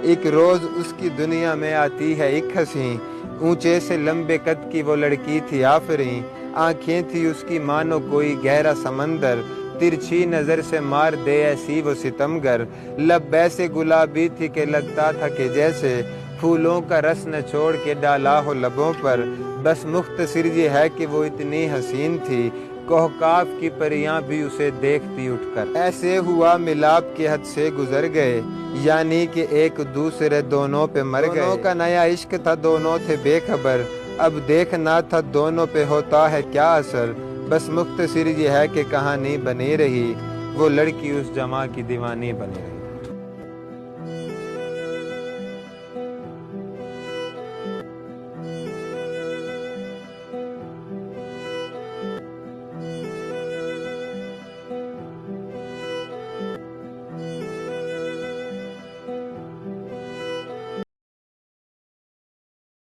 एक रोज उसकी दुनिया में आती है एक हंसी, ऊंचे से लंबे कद की वो लड़की थी आफरी। आंखें थी उसकी मानो कोई गहरा समंदर, तिरछी नजर से मार दे ऐसी वो सितमगर। लब ऐसे गुलाबी थी कि लगता था कि जैसे फूलों का रस न छोड़ के डाला हो लबों पर। बस मुख्तसर ये है कि वो इतनी हसीन थी, कोहकाफ की परियां भी उसे देखती उठकर। ऐसे हुआ मिलाप के हद से गुजर गए, यानी कि एक दूसरे दोनों पे मर गए। दोनों का नया इश्क था, दोनों थे बेखबर। अब देखना था दोनों पे होता है क्या असर। बस मुख्तसर ये है कि कहानी बनी रही, वो लड़की उस जमा की दीवानी बनी रही।